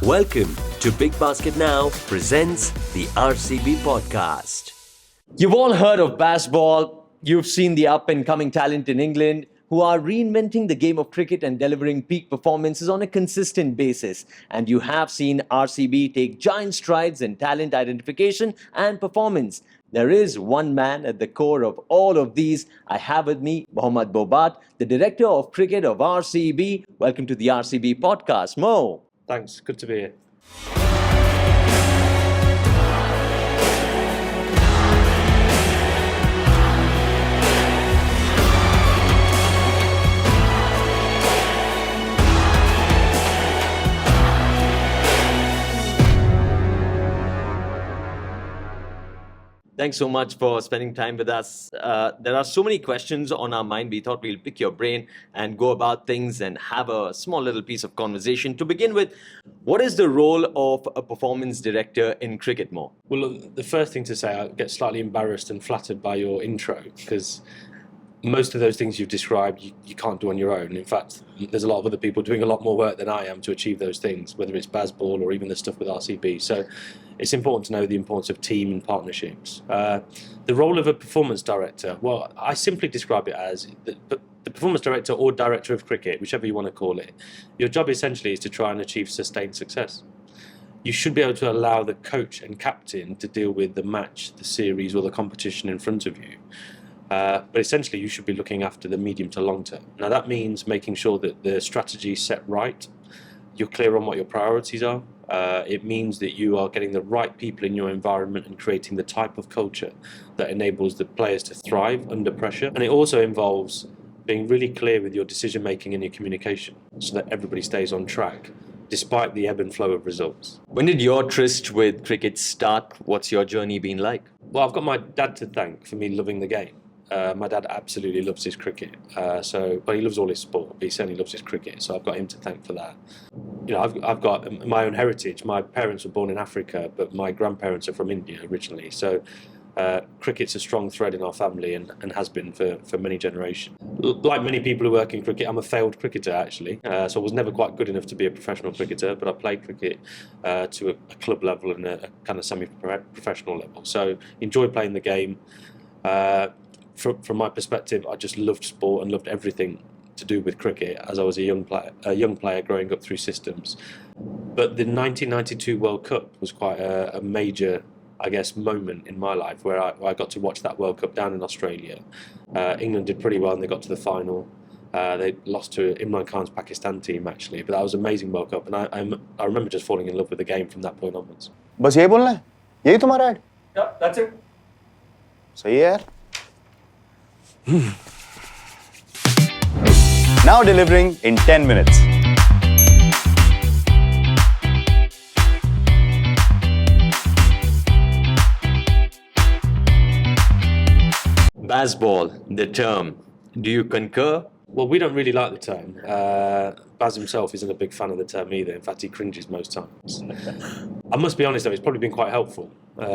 Welcome to Big Basket Now presents the RCB podcast. You've all heard of baseball. You've seen the up-and-coming talent in England who are reinventing the game of cricket and delivering peak performances on a consistent basis. And you have seen RCB take giant strides in talent identification and performance. There is one man at the core of all of these. I have with me Bobat, the Director of Cricket of RCB. Welcome to the RCB podcast, Mo. Thanks, good to be here. Thanks so much for spending time with us. There are so many questions on our mind. We thought we'll pick your brain and go about things and have a small little piece of conversation. To begin with, what is the role of a performance director in cricket, Mo? Well, look, the first thing to say, I get slightly embarrassed and flattered by your intro because most of those things you've described, you can't do on your own. In fact, there's a lot of other people doing a lot more work than I am to achieve those things, whether it's baseball or even the stuff with RCB. So it's important to know the importance of team and partnerships. The role of a performance director, well, I simply describe it as the performance director or director of cricket, whichever you want to call it. Your job essentially is to try and achieve sustained success. You should be able to allow the coach and captain to deal with the match, the series or the competition in front of you. But essentially you should be looking after the medium to long term. Now that means making sure that the strategy is set right, you're clear on what your priorities are. It means that you are getting the right people in your environment and creating the type of culture that enables the players to thrive under pressure. And it also involves being really clear with your decision making and your communication so that everybody stays on track despite the ebb and flow of results. When did your tryst with cricket start? What's your journey been like? Well, I've got my dad to thank for me loving the game. My dad absolutely loves his cricket, but he loves all his sport, but he certainly loves his cricket, so I've got him to thank for that. You know, I've got my own heritage. My parents were born in Africa, but my grandparents are from India originally, so cricket's a strong thread in our family and has been for many generations. Like many people who work in cricket, I'm a failed cricketer actually, so I was never quite good enough to be a professional cricketer, but I played cricket to a club level and a kind of semi-professional level, so enjoy playing the game. From my perspective, I just loved sport and loved everything to do with cricket as I was a young player growing up through systems. But the 1992 World Cup was quite a major, I guess, moment in my life where I got to watch that World Cup down in Australia. England did pretty well and they got to the final. They lost to Imran Khan's Pakistan team actually, but that was an amazing World Cup, and I remember just falling in love with the game from that point onwards. बस यही बोलना है, यही तुम्हारा add? Yeah, that's it. सही है यार. Now delivering in 10 minutes. Baseball, the term. Do you concur? Well, we don't really like the term. Baz himself isn't a big fan of the term either. In fact, he cringes most times. I must be honest though, it's probably been quite helpful,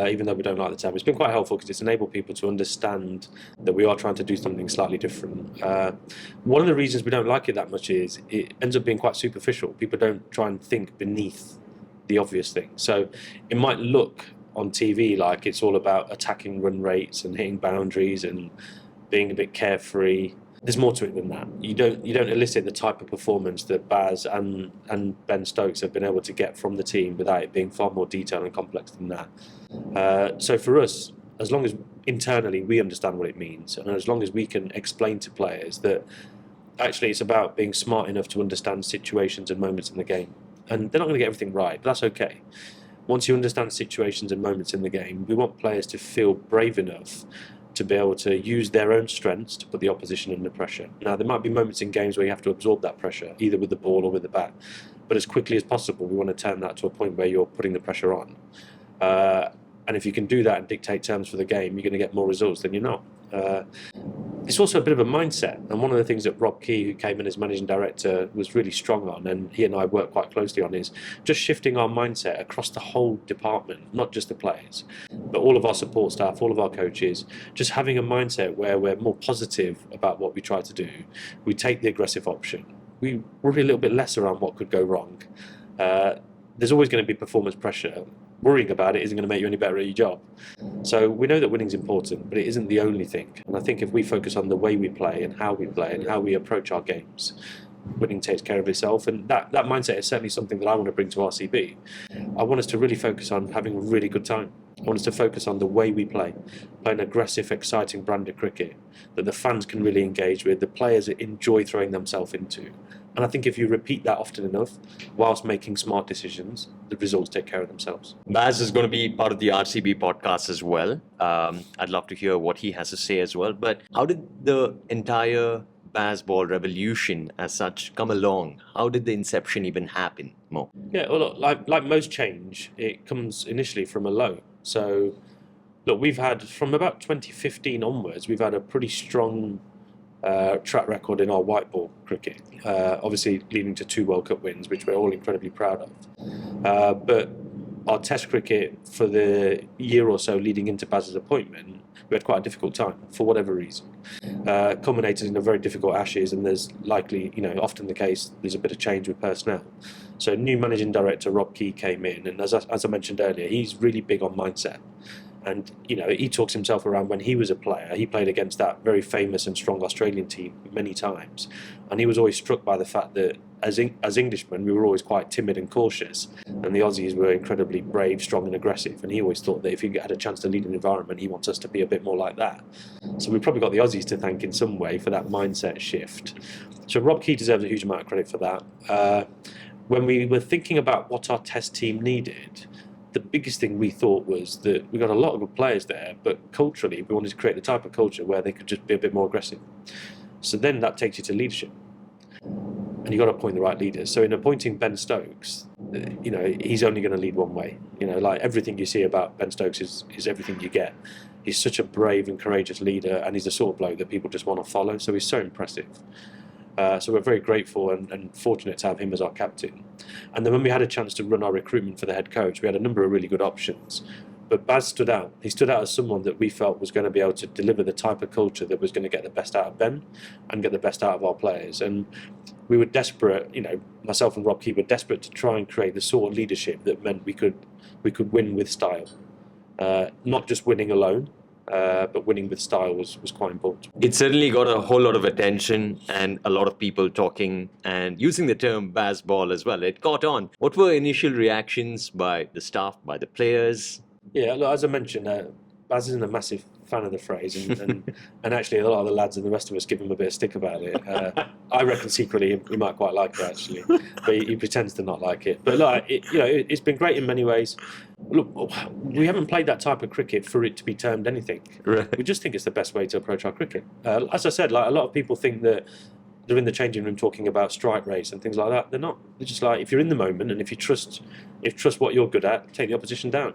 even though we don't like the term. It's been quite helpful because it's enabled people to understand that we are trying to do something slightly different. One of the reasons we don't like it that much is it ends up being quite superficial. People don't try and think beneath the obvious thing. So it might look on TV like it's all about attacking run rates and hitting boundaries and being a bit carefree. There's more to it than that. You don't elicit the type of performance that Baz and Ben Stokes have been able to get from the team without it being far more detailed and complex than that. So for us, as long as internally we understand what it means, and as long as we can explain to players that actually it's about being smart enough to understand situations and moments in the game, and they're not going to get everything right, but that's okay. Once you understand situations and moments in the game, we want players to feel brave enough to be able to use their own strengths to put the opposition under pressure. Now, there might be moments in games where you have to absorb that pressure, either with the ball or with the bat. But as quickly as possible, we want to turn that to a point where you're putting the pressure on. And if you can do that and dictate terms for the game, you're going to get more results than you're not. It's also a bit of a mindset, and one of the things that Rob Key, who came in as managing director, was really strong on, and he and I work quite closely on, is just shifting our mindset across the whole department, not just the players, but all of our support staff, all of our coaches, just having a mindset where we're more positive about what we try to do. We take the aggressive option. We worry a little bit less around what could go wrong. there's always going to be performance pressure. Worrying about it isn't going to make you any better at your job. So we know that winning's important, but it isn't the only thing. And I think if we focus on the way we play and how we approach our games, winning takes care of itself. And that mindset is certainly something that I want to bring to RCB. I want us to really focus on having a really good time. I want us to focus on the way we play an aggressive, exciting brand of cricket that the fans can really engage with, the players enjoy throwing themselves into. And I think if you repeat that often enough, whilst making smart decisions, the results take care of themselves. Baz is going to be part of the RCB podcast as well. I'd love to hear what he has to say as well. But how did the entire Bazball revolution as such come along? How did the inception even happen, Mo? Yeah, well, look, like most change, it comes initially from a low. So, look, we've had, from about 2015 onwards, we've had a pretty strong track record in our white ball cricket, obviously leading to 2 World Cup wins, which we're all incredibly proud of. But our Test cricket for the year or so leading into Baz's appointment, we had quite a difficult time for whatever reason. Culminated in a very difficult Ashes, and there's likely, often the case, there's a bit of change with personnel. So new managing director Rob Key came in, and as I mentioned earlier, he's really big on mindset. And, he talks himself around when he was a player. He played against that very famous and strong Australian team many times. And he was always struck by the fact that as Englishmen, we were always quite timid and cautious. And the Aussies were incredibly brave, strong and aggressive. And he always thought that if he had a chance to lead an environment, he wants us to be a bit more like that. So we've probably got the Aussies to thank in some way for that mindset shift. So Rob Key deserves a huge amount of credit for that. When we were thinking about what our Test team needed, the biggest thing we thought was that we got a lot of good players there, but culturally we wanted to create the type of culture where they could just be a bit more aggressive. So then that takes you to leadership. And you've got to appoint the right leaders. So in appointing Ben Stokes, he's only going to lead one way. Like everything you see about Ben Stokes is everything you get. He's such a brave and courageous leader, and he's the sort of bloke that people just want to follow. So he's so impressive. So we're very grateful and fortunate to have him as our captain. And then when we had a chance to run our recruitment for the head coach, we had a number of really good options. But Baz stood out. He stood out as someone that we felt was going to be able to deliver the type of culture that was going to get the best out of Ben and get the best out of our players. And we were desperate, myself and Rob Key were desperate to try and create the sort of leadership that meant we could win with style. Not just winning alone, but winning with style was quite important. It certainly got a whole lot of attention and a lot of people talking and using the term Bazball as well. It caught on. What were initial reactions by the staff, by the players? Yeah, look, as I mentioned, Baz isn't a massive fan of the phrase, and actually a lot of the lads and the rest of us give him a bit of stick about it. I reckon secretly he might quite like it actually, but he pretends to not like it. But look, it's been great in many ways. Look, we haven't played that type of cricket for it to be termed anything. Right. We just think it's the best way to approach our cricket. As I said, like a lot of people think that they're in the changing room talking about strike rates and things like that. They're not. They're just like, if you're in the moment and if you trust what you're good at, take the opposition down.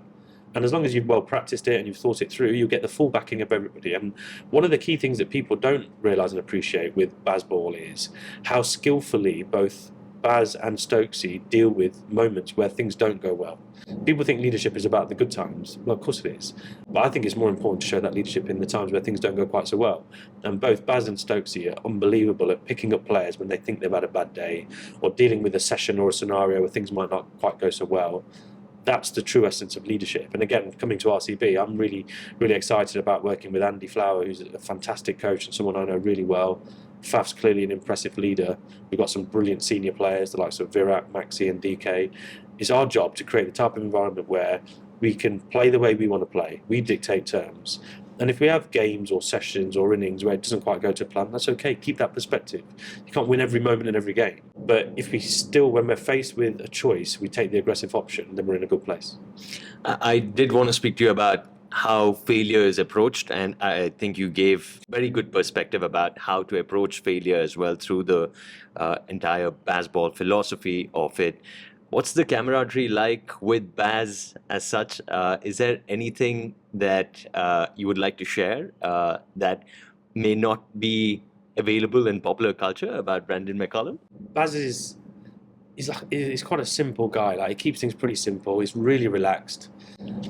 And as long as you've well practiced it and you've thought it through, you'll get the full backing of everybody. And one of the key things that people don't realise and appreciate with Bazball is how skillfully both Baz and Stokesy deal with moments where things don't go well. People think leadership is about the good times. Well, of course it is. But I think it's more important to show that leadership in the times where things don't go quite so well. And both Baz and Stokesy are unbelievable at picking up players when they think they've had a bad day, or dealing with a session or a scenario where things might not quite go so well. That's the true essence of leadership. And again, coming to RCB, I'm really, really excited about working with Andy Flower, who's a fantastic coach and someone I know really well. Faf's clearly an impressive leader. We've got some brilliant senior players, the likes of Virat, Maxi and DK. It's our job to create the type of environment where we can play the way we want to play. We dictate terms. And if we have games or sessions or innings where it doesn't quite go to plan, that's okay. Keep that perspective. You can't win every moment in every game. But if we still, when we're faced with a choice, we take the aggressive option, then we're in a good place. I did want to speak to you about how failure is approached, and I think you gave very good perspective about how to approach failure as well through the entire Bazball philosophy of it. What's the camaraderie like with Baz as such? Is there anything that you would like to share that may not be available in popular culture about Brandon McCullum? Baz he's quite a simple guy. Like, he keeps things pretty simple. He's really relaxed.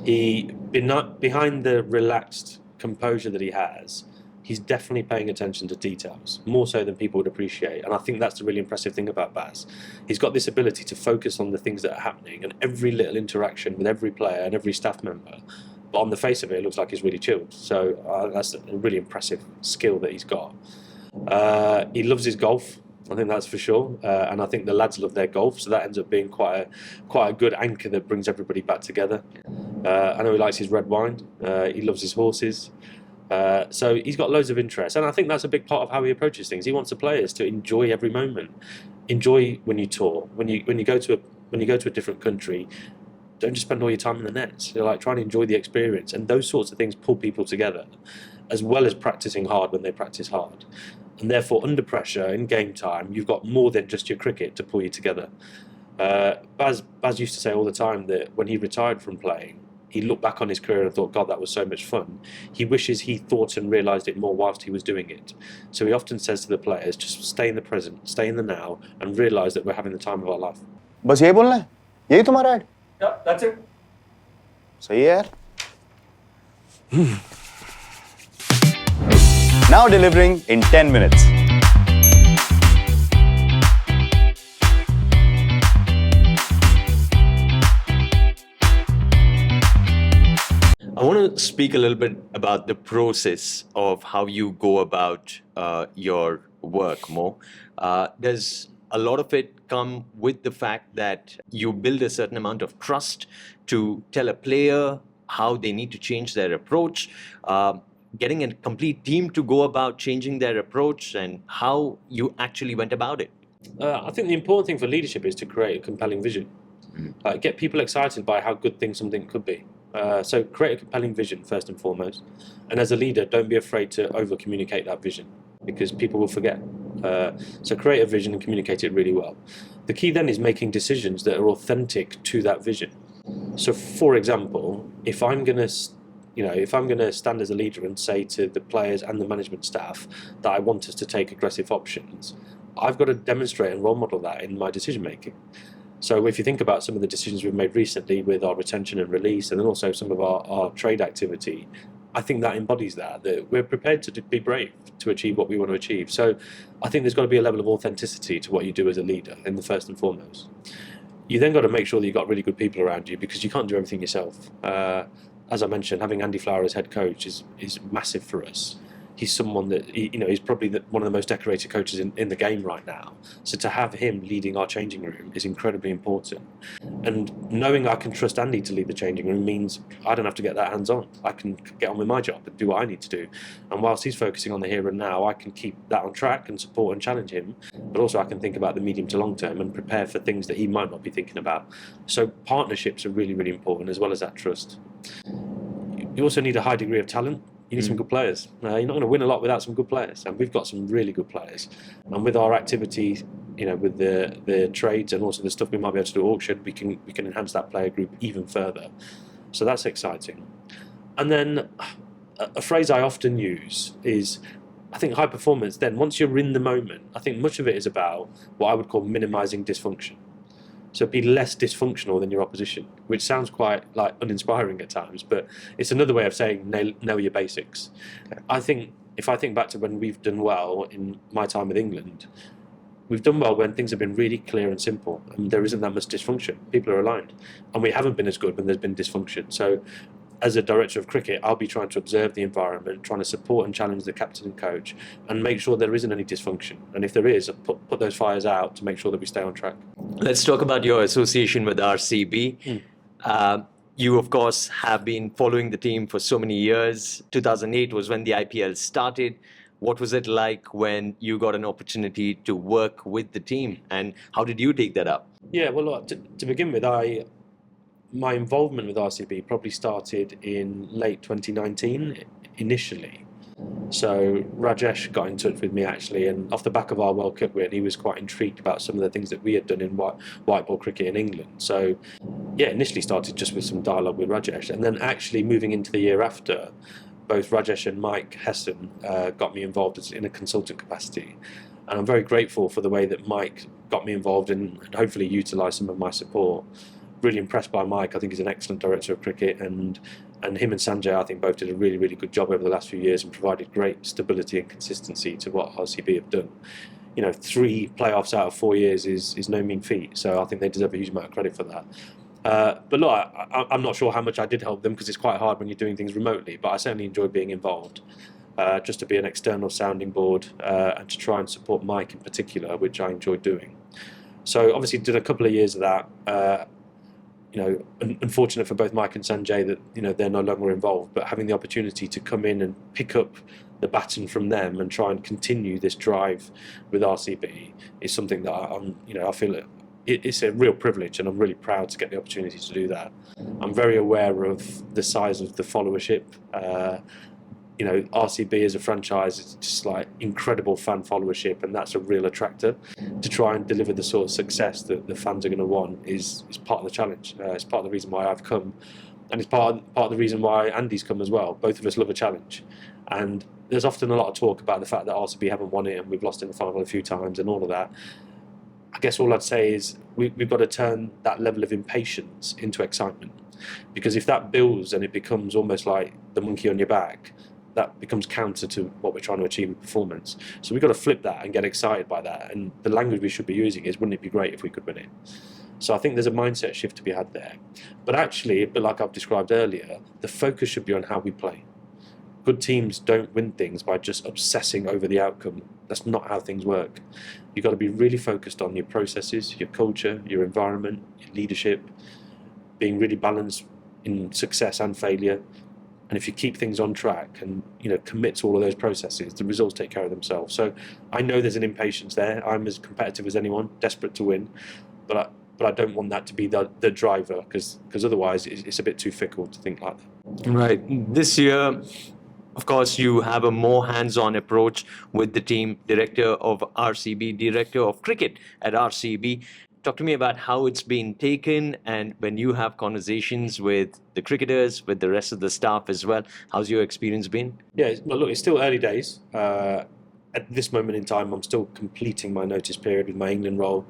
Behind the relaxed composure that he has, he's definitely paying attention to details, more so than people would appreciate. And I think that's the really impressive thing about Baz. He's got this ability to focus on the things that are happening and every little interaction with every player and every staff member. But on the face of it, it looks like he's really chilled. So that's a really impressive skill that he's got. He loves his golf. I think that's for sure, and I think the lads love their golf, so that ends up being quite a good anchor that brings everybody back together. I know he likes his red wine. He loves his horses, so he's got loads of interest, and I think that's a big part of how he approaches things. He wants the players to enjoy every moment, enjoy when you tour, when you go to a different country. Don't just spend all your time in the nets. You're like trying to enjoy the experience, and those sorts of things pull people together, as well as practicing hard when they practice hard. And therefore, under pressure in game time, you've got more than just your cricket to pull you together. Baz used to say all the time that when he retired from playing, he looked back on his career and thought, God, that was so much fun. He wishes he thought and realised it more whilst he was doing it. So he often says to the players, just stay in the present, stay in the now, and realise that we're having the time of our life. बस यही बोलना है, यही तुम्हारा add? Yeah, that's it. सही है यार. Now delivering in 10 minutes. I want to speak a little bit about the process of how you go about your work, Mo. Does a lot of it come with the fact that you build a certain amount of trust to tell a player how they need to change their approach, getting a complete team to go about changing their approach, and how you actually went about it? I think the important thing for leadership is to create a compelling vision. Get people excited by how good something could be. So create a compelling vision first and foremost. And as a leader, don't be afraid to over-communicate that vision, because people will forget. So create a vision and communicate it really well. The key then is making decisions that are authentic to that vision. So for example, if I'm going to stand as a leader and say to the players and the management staff that I want us to take aggressive options, I've got to demonstrate and role model that in my decision making. So if you think about some of the decisions we've made recently with our retention and release, and then also some of our trade activity, I think that embodies that we're prepared to be brave to achieve what we want to achieve. So I think there's got to be a level of authenticity to what you do as a leader in the first and foremost. You then got to make sure that you've got really good people around you, because you can't do everything yourself. As I mentioned, having Andy Flower as head coach is massive for us. He's someone that, he's probably one of the most decorated coaches in the game right now. So to have him leading our changing room is incredibly important. And knowing I can trust Andy to lead the changing room means I don't have to get that hands-on. I can get on with my job and do what I need to do. And whilst he's focusing on the here and now, I can keep that on track and support and challenge him. But also I can think about the medium to long term and prepare for things that he might not be thinking about. So partnerships are really, really important, as well as that trust. You also need a high degree of talent. You need some good players. You're not going to win a lot without some good players, and we've got some really good players. And with our activity, with the trades and also the stuff we might be able to do at auction, we can enhance that player group even further. So that's exciting. And then a phrase I often use is, I think high performance. Then once you're in the moment, I think much of it is about what I would call minimising dysfunction. So be less dysfunctional than your opposition, which sounds quite uninspiring at times, but it's another way of saying know your basics. If I think back to when we've done well in my time with England, we've done well when things have been really clear and simple, and there isn't that much dysfunction. People are aligned, and we haven't been as good when there's been dysfunction. So as a director of cricket, I'll be trying to observe the environment, trying to support and challenge the captain and coach, and make sure there isn't any dysfunction. And if there is, put those fires out to make sure that we stay on track. Let's talk about your association with RCB. You, of course, have been following the team for so many years. 2008 was when the IPL started. What was it like when you got an opportunity to work with the team, and how did you take that up? Yeah, well, look, to begin with, my involvement with RCB probably started in late 2019 initially. So Rajesh got in touch with me actually, and off the back of our World Cup win, he was quite intrigued about some of the things that we had done in white ball cricket in England. So yeah, initially started just with some dialogue with Rajesh, and then actually moving into the year after, both Rajesh and Mike Hesson got me involved in a consultant capacity. And I'm very grateful for the way that Mike got me involved and hopefully utilised some of my support. Really impressed by Mike. I think he's an excellent director of cricket, and And him and Sanjay, I think, both did a really, really good job over the last few years and provided great stability and consistency to what RCB have done. 3 playoffs out of 4 years is no mean feat. So I think they deserve a huge amount of credit for that. But look, I'm not sure how much I did help them, because it's quite hard when you're doing things remotely. But I certainly enjoyed being involved, just to be an external sounding board and to try and support Mike in particular, which I enjoyed doing. So obviously did a couple of years of that. Unfortunate for both Mike and Sanjay that they're no longer involved, but having the opportunity to come in and pick up the baton from them and try and continue this drive with RCB is something that I feel it's a real privilege, and I'm really proud to get the opportunity to do that. I'm very aware of the size of the followership. RCB as a franchise is just like incredible fan followership, and that's a real attractor. To try and deliver the sort of success that the fans are going to want is part of the challenge. It's part of the reason why I've come, and it's part of the reason why Andy's come as well. Both of us love a challenge, and there's often a lot of talk about the fact that RCB haven't won it and we've lost in the final a few times and all of that. I guess all I'd say is we've got to turn that level of impatience into excitement, because if that builds and it becomes almost like the monkey on your back, that becomes counter to what we're trying to achieve in performance. So we've got to flip that and get excited by that. And the language we should be using is, wouldn't it be great if we could win it? So I think there's a mindset shift to be had there. But actually, a bit like I've described earlier, the focus should be on how we play. Good teams don't win things by just obsessing over the outcome. That's not how things work. You've got to be really focused on your processes, your culture, your environment, your leadership, being really balanced in success and failure. And if you keep things on track and commit to all of those processes, the results take care of themselves. So I know there's an impatience there. I'm as competitive as anyone, desperate to win, but I don't want that to be the driver, because otherwise it's a bit too fickle to think like that. Right. This year, of course, you have a more hands-on approach with the team. Director of RCB, Director of Cricket at RCB. Talk to me about how it's been taken, and when you have conversations with the cricketers, with the rest of the staff as well, how's your experience been? Yeah, well, look, it's still early days. At this moment in time, I'm still completing my notice period with my England role,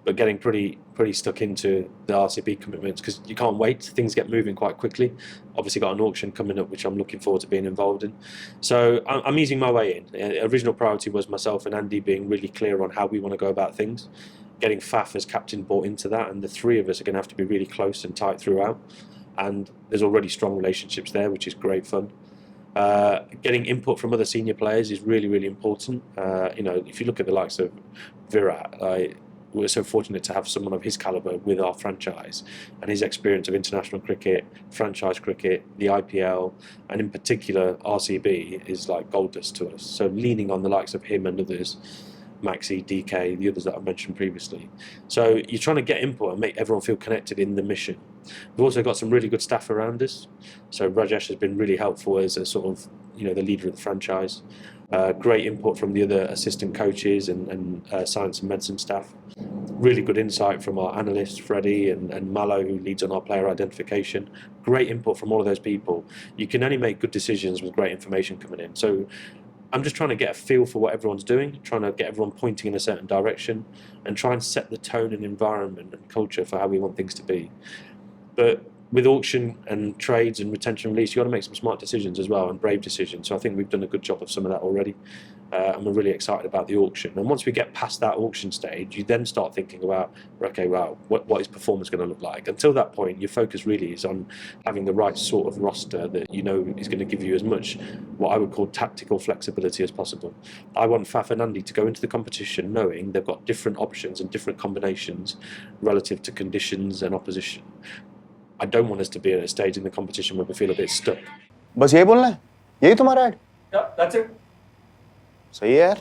but getting pretty stuck into the RCB commitments, because you can't wait. Things get moving quite quickly. Obviously got an auction coming up, which I'm looking forward to being involved in. So I'm easing my way in. Original priority was myself and Andy being really clear on how we want to go about things. Getting Faf as captain bought into that, and the 3 of us are going to have to be really close and tight throughout. And there's already strong relationships there, which is great fun. Getting input from other senior players is really, really important. If you look at the likes of Virat, we're so fortunate to have someone of his calibre with our franchise, and his experience of international cricket, franchise cricket, the IPL, and in particular RCB is like gold dust to us. So leaning on the likes of him and others, Maxi, DK, the others that I mentioned previously. So you're trying to get input and make everyone feel connected in the mission. We've also got some really good staff around us. So Rajesh has been really helpful as a sort of, the leader of the franchise. Great input from the other assistant coaches and science and medicine staff. Really good insight from our analysts, Freddie and Mallow, who leads on our player identification. Great input from all of those people. You can only make good decisions with great information coming in. So I'm just trying to get a feel for what everyone's doing, trying to get everyone pointing in a certain direction, and try and set the tone and environment and culture for how we want things to be. But with auction and trades and retention and release, you've got to make some smart decisions as well, and brave decisions. So I think we've done a good job of some of that already. And we're really excited about the auction. And once we get past that auction stage, you then start thinking about, okay, well, what is performance going to look like? Until that point, your focus really is on having the right sort of roster that is going to give you as much what I would call tactical flexibility as possible. I want Faf and Andy to go into the competition knowing they've got different options and different combinations relative to conditions and opposition. I don't want us to be at a stage in the competition where we feel a bit stuck. बस यही बोलना है, यही तुम्हारा add? Yeah, that's it. सही है यार.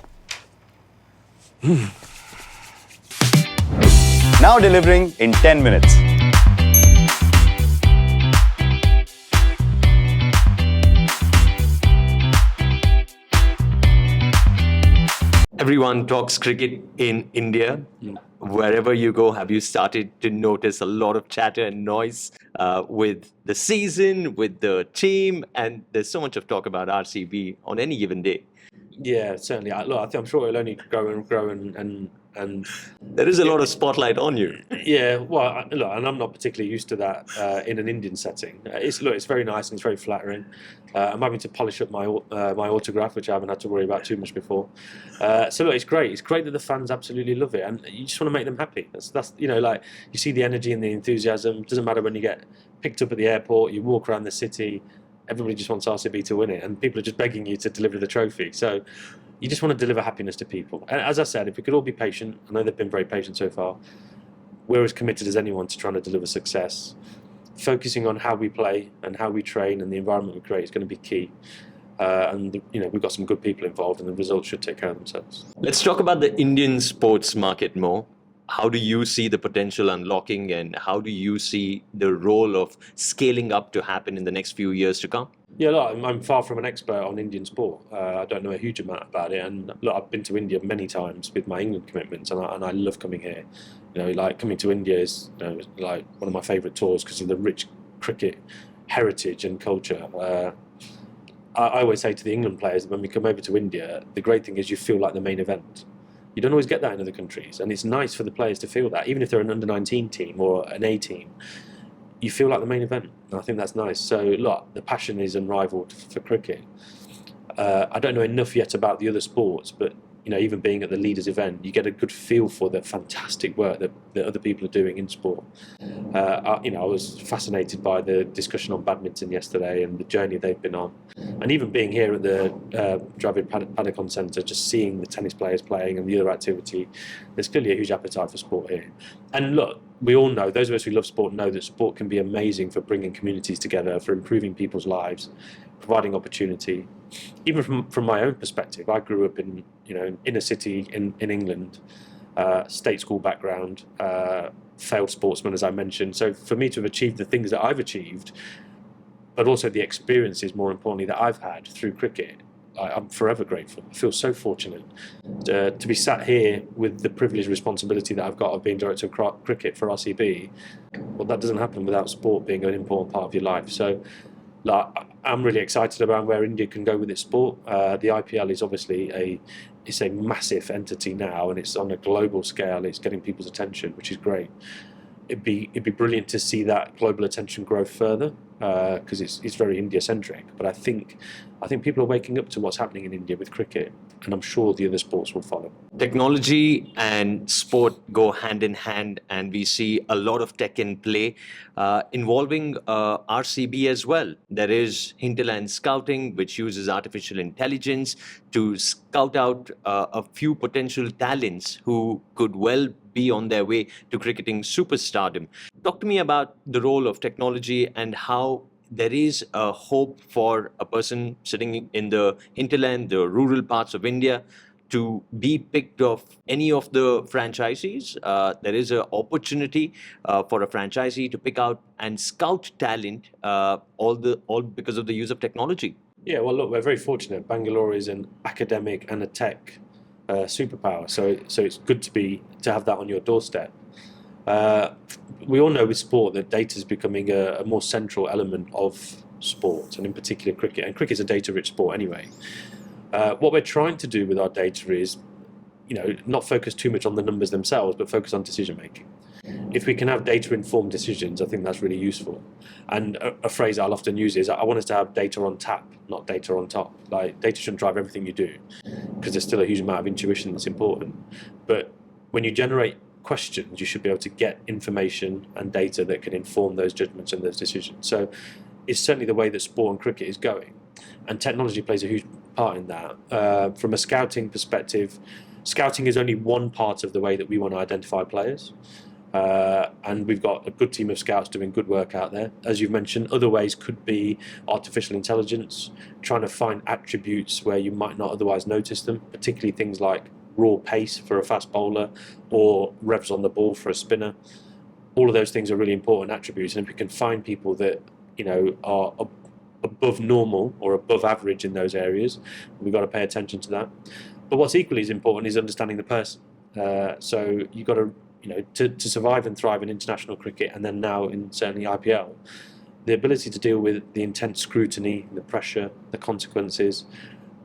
Now delivering in 10 minutes. Everyone talks cricket in India. Wherever you go, have you started to notice a lot of chatter and noise with the season, with the team, and there's so much of talk about RCB on any given day? Yeah, certainly. Look, I think I'm sure it'll only grow and And There is a lot of spotlight on you. yeah, well, look, and I'm not particularly used to that in an Indian setting. It's very nice and it's very flattering. I'm having to polish up my autograph, which I haven't had to worry about too much before. So look, it's great. It's great that the fans absolutely love it, and you just want to make them happy. That's like you see the energy and the enthusiasm. It doesn't matter when you get picked up at the airport, you walk around the city. Everybody just wants RCB to win it, and people are just begging you to deliver the trophy. So you just want to deliver happiness to people. And as I said, if we could all be patient, I know they've been very patient so far. We're as committed as anyone to trying to deliver success. Focusing on how we play and how we train and the environment we create is going to be key. And we've got some good people involved, and the results should take care of themselves. Let's talk about the Indian sports market more. How do you see the potential unlocking, and how do you see the role of scaling up to happen in the next few years to come? Yeah, look, I'm far from an expert on Indian sport. I don't know a huge amount about it. And look, I've been to India many times with my England commitments, and I love coming here. Like coming to India is like one of my favourite tours because of the rich cricket heritage and culture. I always say to the England players that when we come over to India, the great thing is you feel like the main event. You don't always get that in other countries, and it's nice for the players to feel that, even if they're an under-19 team or an A team. You feel like the main event, and I think that's nice. So, look, the passion is unrivaled for cricket. I don't know enough yet about the other sports, but even being at the leaders' event, you get a good feel for the fantastic work that other people are doing in sport. I was fascinated by the discussion on badminton yesterday and the journey they've been on, and even being here at the Dravid Padikon Centre, just seeing the tennis players playing and the other activity. There's clearly a huge appetite for sport here. And look, we all know, those of us who love sport know that sport can be amazing for bringing communities together, for improving people's lives, providing opportunity. Even from my own perspective, I grew up in inner city in England, state school background, failed sportsman as I mentioned. So for me to have achieved the things that I've achieved, but also the experiences more importantly that I've had through cricket, I'm forever grateful. I feel so fortunate to be sat here with the privileged responsibility that I've got of being director of cricket for RCB. Well, that doesn't happen without sport being an important part of your life. So I'm really excited about where India can go with its sport. The IPL is obviously it's a massive entity now, and it's on a global scale. It's getting people's attention, which is great. It'd be brilliant to see that global attention grow further because it's very India centric. But I think people are waking up to what's happening in India with cricket, and I'm sure the other sports will follow. Technology and sport go hand in hand, and we see a lot of tech in play involving RCB as well. There is hinterland scouting, which uses artificial intelligence to scout out a few potential talents who could well be on their way to cricketing superstardom. Talk to me about the role of technology and how there is a hope for a person sitting in the hinterland, the rural parts of India, to be picked off any of the franchisees. There is an opportunity for a franchisee to pick out and scout talent, all because of the use of technology. Yeah, well, look, we're very fortunate. Bangalore is an academic and a tech superpower, so it's good to have that on your doorstep. We all know with sport that data is becoming a more central element of sport, and in particular cricket. And cricket is a data-rich sport anyway. What we're trying to do with our data is, not focus too much on the numbers themselves, but focus on decision making. If we can have data-informed decisions, I think that's really useful. And a phrase I'll often use is, I want us to have data on tap, not data on top. Like, data shouldn't drive everything you do, because there's still a huge amount of intuition that's important. But when you generate questions, you should be able to get information and data that can inform those judgments and those decisions. So it's certainly the way that sport and cricket is going. And technology plays a huge part in that. From a scouting perspective, scouting is only one part of the way that we want to identify players. And we've got a good team of scouts doing good work out there. As you've mentioned, other ways could be artificial intelligence, trying to find attributes where you might not otherwise notice them, particularly things like raw pace for a fast bowler or revs on the ball for a spinner. All of those things are really important attributes, and if we can find people that are above normal or above average in those areas, we've got to pay attention to that. But what's equally as important is understanding the person. So you've got to survive and thrive in international cricket, and then now in certainly IPL, the ability to deal with the intense scrutiny, the pressure, the consequences,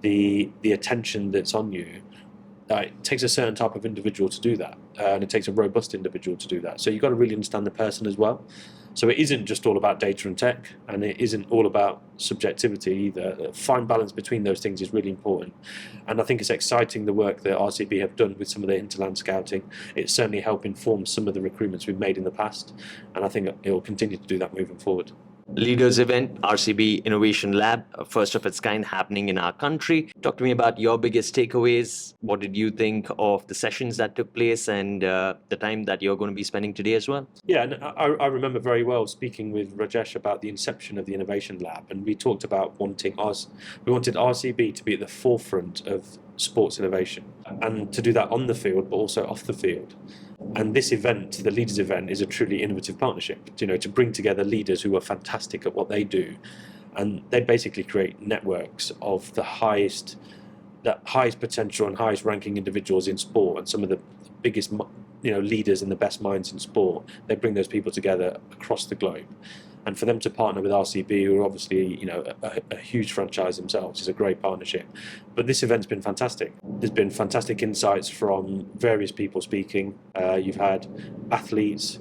the attention that's on you. it takes a certain type of individual to do that, and it takes a robust individual to do that. So you've got to really understand the person as well. So it isn't just all about data and tech, and it isn't all about subjectivity either. A fine balance between those things is really important. And I think it's exciting the work that RCB have done with some of their interland scouting. It's certainly helped inform some of the recruitments we've made in the past, and I think it will continue to do that moving forward. Leaders event, RCB Innovation Lab, first of its kind happening in our country. Talk to me about your biggest takeaways. What did you think of the sessions that took place and the time that you're going to be spending today as well? Yeah, and I remember very well speaking with Rajesh about the inception of the Innovation Lab, and we talked about wanted RCB to be at the forefront of sports innovation, and to do that on the field, but also off the field. And this event, the Leaders event, is a truly innovative partnership, to bring together leaders who are fantastic at what they do, and they basically create networks of the highest potential and highest ranking individuals in sport, and some of the biggest leaders and the best minds in sport. They bring those people together across the globe, and for them to partner with RCB, who are obviously a huge franchise themselves, is a great partnership. But this event's been fantastic. There's been fantastic insights from various people speaking. You've had athletes,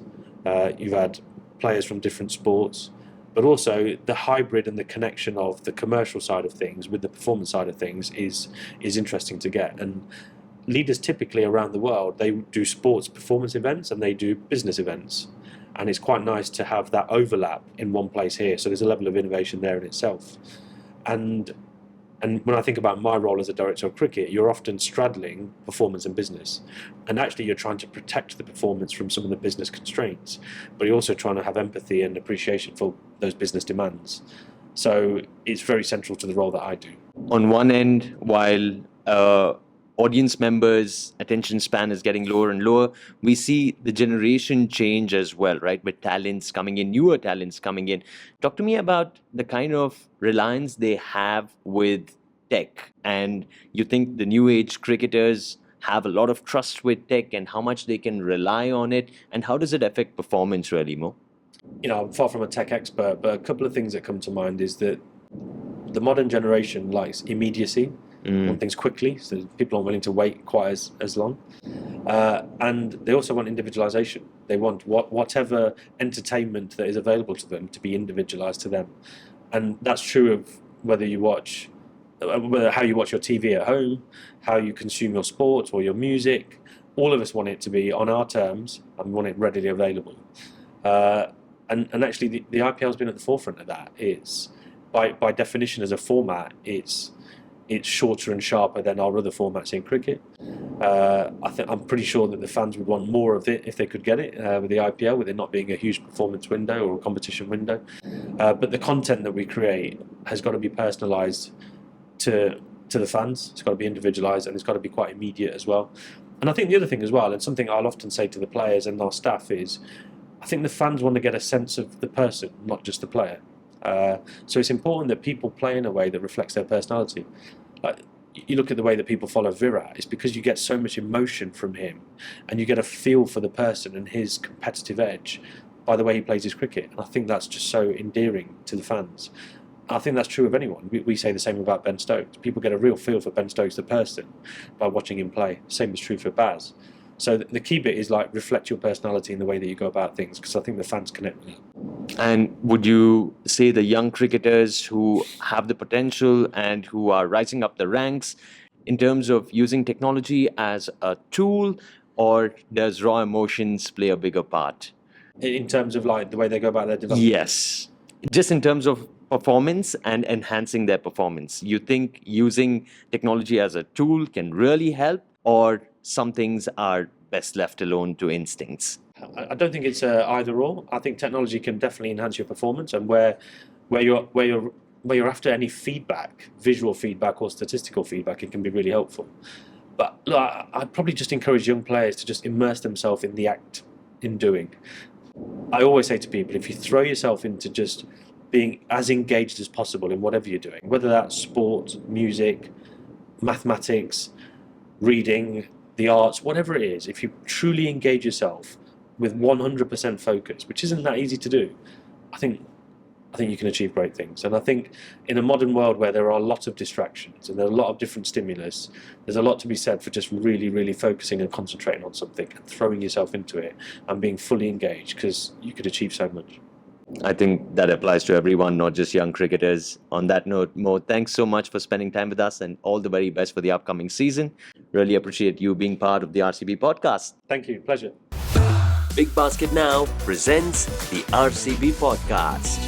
you've had players from different sports, but also the hybrid and the connection of the commercial side of things with the performance side of things is interesting to get. And leaders typically around the world, they do sports performance events and they do business events. And it's quite nice to have that overlap in one place here. So there's a level of innovation there in itself. And when I think about my role as a director of cricket, you're often straddling performance and business. And actually you're trying to protect the performance from some of the business constraints, but you're also trying to have empathy and appreciation for those business demands. So it's very central to the role that I do. On one end, while audience members' attention span is getting lower and lower, we see the generation change as well, right? With talents coming in, newer talents coming in. Talk to me about the kind of reliance they have with tech. And you think the new age cricketers have a lot of trust with tech and how much they can rely on it, and how does it affect performance really, Mo? I'm far from a tech expert, but a couple of things that come to mind is that the modern generation likes immediacy. Want things quickly, so people aren't willing to wait quite as long. And they also want individualization. They want whatever entertainment that is available to them to be individualized to them. And that's true of how you watch your TV at home, how you consume your sport or your music. All of us want it to be on our terms and want it readily available. And actually the IPL has been at the forefront of that. It's by definition as a format, it's shorter and sharper than our other formats in cricket. I'm pretty sure that the fans would want more of it if they could get it with the IPL, with it not being a huge performance window or a competition window. But the content that we create has got to be personalised to the fans. It's got to be individualised, and it's got to be quite immediate as well. And I think the other thing as well, and something I'll often say to the players and our staff, is I think the fans want to get a sense of the person, not just the player. So it's important that people play in a way that reflects their personality. You look at the way that people follow Virat, it's because you get so much emotion from him, and you get a feel for the person and his competitive edge by the way he plays his cricket. And I think that's just so endearing to the fans. I think that's true of anyone. We say the same about Ben Stokes. People get a real feel for Ben Stokes, the person, by watching him play. Same is true for Baz. So the key bit is reflect your personality in the way that you go about things, because I think the fans connect with that. And would you say the young cricketers who have the potential and who are rising up the ranks in terms of using technology as a tool, or does raw emotions play a bigger part? In terms of the way they go about their development? Yes. Just in terms of performance and enhancing their performance. You think using technology as a tool can really help, or some things are best left alone to instincts? I don't think it's either or. I think technology can definitely enhance your performance, and where you're after any feedback, visual feedback or statistical feedback, it can be really helpful. But look, I'd probably just encourage young players to just immerse themselves in the act, in doing. I always say to people, if you throw yourself into just being as engaged as possible in whatever you're doing, whether that's sport, music, mathematics, reading, the arts, whatever it is, if you truly engage yourself with 100% focus, which isn't that easy to do, I think I think you can achieve great things. And I think in a modern world where there are a lot of distractions and there are a lot of different stimulus, there's a lot to be said for just really, really focusing and concentrating on something and throwing yourself into it and being fully engaged, because you could achieve so much. I think that applies to everyone, not just young cricketers. On that note, Mo, thanks so much for spending time with us and all the very best for the upcoming season. Really appreciate you being part of the RCB podcast. Thank you. Pleasure. Big Basket Now presents the RCB podcast.